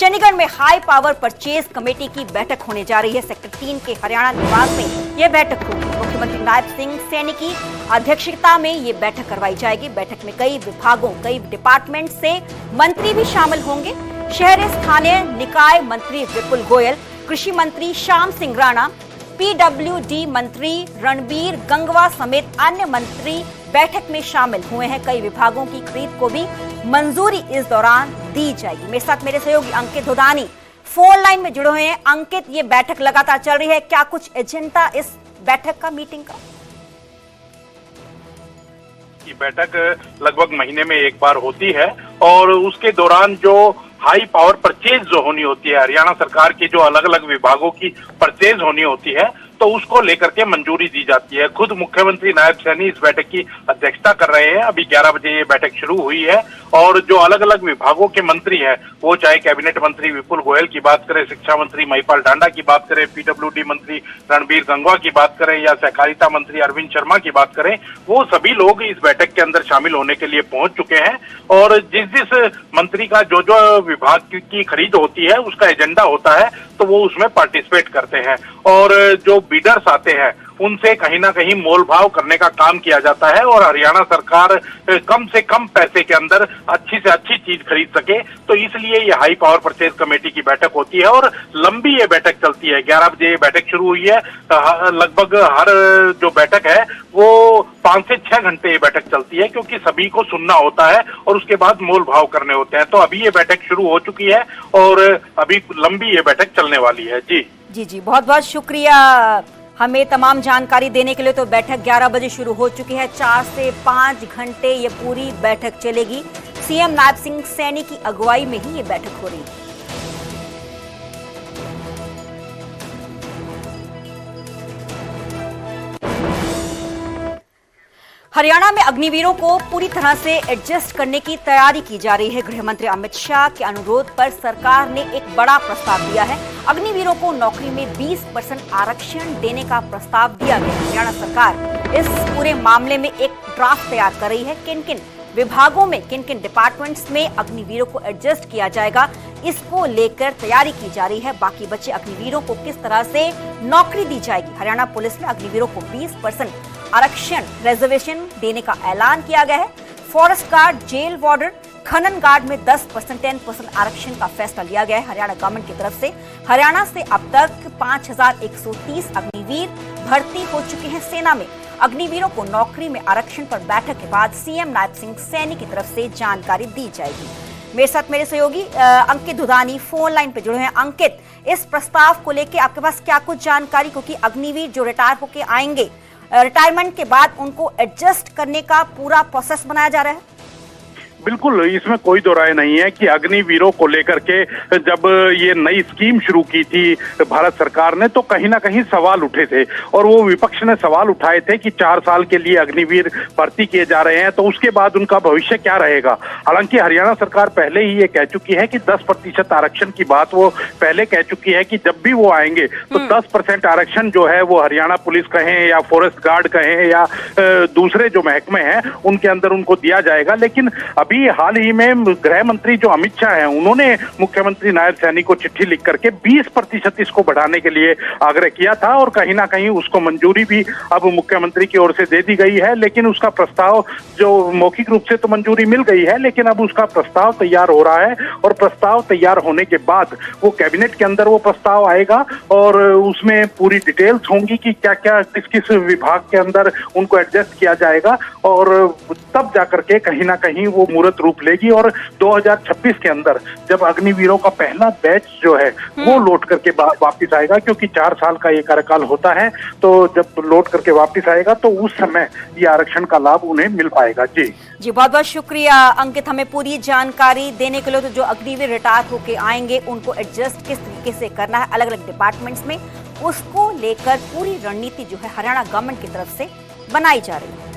चंडीगढ़ में high power purchase committee की बैठक होने जा रही है। सेक्टर 3 के हरियाणा निवास में यह बैठक होगी। मुख्यमंत्री नायब सिंह सैनी की अध्यक्षता में ये बैठक करवाई जाएगी। बैठक में कई विभागों, कई डिपार्टमेंट से मंत्री भी शामिल होंगे। शहरी स्थानीय निकाय मंत्री विपुल गोयल, कृषि मंत्री श्याम सिंह राणा, पीडब्ल्यूडी मंत्री रणबीर गंगवा समेत अन्य मंत्री बैठक में शामिल हुए हैं। कई विभागों की खरीद को भी मंजूरी इस दौरान दी जाएगी। मेरे साथ मेरे सहयोगी अंकित धुदानी फोन लाइन में जुड़े हुए हैं। अंकित, ये बैठक लगातार चल रही है, क्या कुछ एजेंडा इस बैठक का, मीटिंग का? ये बैठक लगभग महीने में एक बार होती है और उसके दौरान जो हाई पावर परचेज जो होनी होती है, हरियाणा सरकार की जो अलग अलग विभागों की परचेज होनी होती है, तो उसको लेकर के मंजूरी दी जाती है। खुद मुख्यमंत्री नायब सैनी इस बैठक की अध्यक्षता कर रहे हैं। अभी 11 बजे ये बैठक शुरू हुई है और जो अलग अलग विभागों के मंत्री हैं, वो चाहे कैबिनेट मंत्री विपुल गोयल की बात करें, शिक्षा मंत्री महिपाल डांडा की बात करें, पीडब्ल्यूडी मंत्री रणबीर गंगवा की बात करें या सहकारिता मंत्री अरविंद शर्मा की बात करें, वो सभी लोग इस बैठक के अंदर शामिल होने के लिए पहुंच चुके हैं। और जिस मंत्री का जो जो विभाग की खरीद होती है उसका एजेंडा होता है, तो वो उसमें पार्टिसिपेट करते हैं और जो बिडर्स आते हैं उनसे कहीं ना कहीं मोल भाव करने का काम किया जाता है और हरियाणा सरकार कम से कम पैसे के अंदर अच्छी से अच्छी चीज खरीद सके। तो इसलिए ये हाई पावर परचेज कमेटी की बैठक होती है और लंबी ये बैठक चलती है। 11 बजे ये बैठक शुरू हुई है। लगभग हर जो बैठक है वो 5 से 6 घंटे ये बैठक चलती है, क्योंकि सभी को सुनना होता है और उसके बाद मोल भाव करने होते हैं। तो अभी ये बैठक शुरू हो चुकी है और अभी लंबी ये बैठक चलने वाली है। जी जी जी, बहुत बहुत शुक्रिया हमें तमाम जानकारी देने के लिए। तो बैठक 11 बजे शुरू हो चुकी है। 4 से 5 घंटे ये पूरी बैठक चलेगी। सीएम नायब सिंह सैनी की अगुवाई में ही ये बैठक हो रही है। हरियाणा में अग्निवीरों को पूरी तरह से एडजस्ट करने की तैयारी की जा रही है। गृह मंत्री अमित शाह के अनुरोध पर सरकार ने एक बड़ा प्रस्ताव दिया है। अग्निवीरों को नौकरी में 20% आरक्षण देने का प्रस्ताव दिया गया। हरियाणा सरकार इस पूरे मामले में एक ड्राफ्ट तैयार कर रही है। किन किन विभागों में, किन किन डिपार्टमेंट्स में अग्निवीरों को एडजस्ट किया जाएगा, इसको लेकर तैयारी की जा रही है। बाकी बचे अग्निवीरों को किस तरह से नौकरी दी जाएगी। हरियाणा पुलिस में अग्निवीरों को 20% आरक्षण रिजर्वेशन देने का ऐलान किया गया है। फॉरेस्ट गार्ड, जेल वार्डन, खनन गार्ड में 10% आरक्षण का फैसला लिया गया है हरियाणा गवर्नमेंट की तरफ से। हरियाणा से अब तक 5130 अग्निवीर भर्ती हो चुके हैं सेना में। अग्निवीरों को नौकरी में आरक्षण पर बैठक के बाद सीएम नायब सिंह सैनी की तरफ से जानकारी दी जाएगी। मेरे साथ मेरे सहयोगी अंकित धुदानी फोन लाइन पे जुड़े हैं। अंकित, इस प्रस्ताव को लेकर आपके पास क्या कुछ जानकारी, क्योंकि अग्निवीर जो रिटायर होके आएंगे, रिटायरमेंट के बाद उनको एडजस्ट करने का पूरा प्रोसेस बनाया जा रहा है? बिल्कुल, इसमें कोई दो राय नहीं है कि अग्निवीरों को लेकर के जब ये नई स्कीम शुरू की थी भारत सरकार ने, तो कहीं ना कहीं सवाल उठे थे और वो विपक्ष ने सवाल उठाए थे कि 4 साल के लिए अग्निवीर भर्ती किए जा रहे हैं, तो उसके बाद उनका भविष्य क्या रहेगा। हालांकि हरियाणा सरकार पहले ही ये कह चुकी है कि 10% आरक्षण की बात वो पहले कह चुकी है कि जब भी वो आएंगे तो 10% आरक्षण जो है वो हरियाणा पुलिस कहें या फॉरेस्ट गार्ड कहें या दूसरे जो महकमे हैं उनके अंदर उनको दिया जाएगा। लेकिन अभी हाल ही में गृह मंत्री जो अमित शाह हैं, उन्होंने मुख्यमंत्री नायब सैनी को चिट्ठी लिख करके 20% इसको बढ़ाने के लिए आग्रह किया था और कहीं ना कहीं उसको मंजूरी भी अब मुख्यमंत्री की ओर से दे दी गई है। लेकिन उसका प्रस्ताव जो मौखिक रूप से तो मंजूरी मिल गई है, लेकिन अब उसका प्रस्ताव तैयार हो रहा है और प्रस्ताव तैयार होने के बाद वो कैबिनेट के अंदर वो प्रस्ताव आएगा और उसमें पूरी डिटेल्स होंगी कि क्या क्या किस किस विभाग के अंदर उनको एडजस्ट किया जाएगा और तब जाकर के कहीं ना कहीं वो मूर्त रूप लेगी। और 2026 के अंदर जब अग्निवीरों का पहला बैच जो है वो लौट करके वापिस आएगा, क्योंकि 4 साल का ये कार्यकाल होता है, तो जब लौट करके वापिस आएगा तो उस समय ये आरक्षण का लाभ उन्हें मिल पाएगा। जी जी, बहुत बहुत शुक्रिया अंकित हमें पूरी जानकारी देने के लिए। तो जो अग्निवीर रिटायर होके आएंगे उनको एडजस्ट किस तरीके से करना है अलग अलग डिपार्टमेंट्स में, उसको लेकर पूरी रणनीति जो है हरियाणा गवर्नमेंट की तरफ से बनाई जा रही है।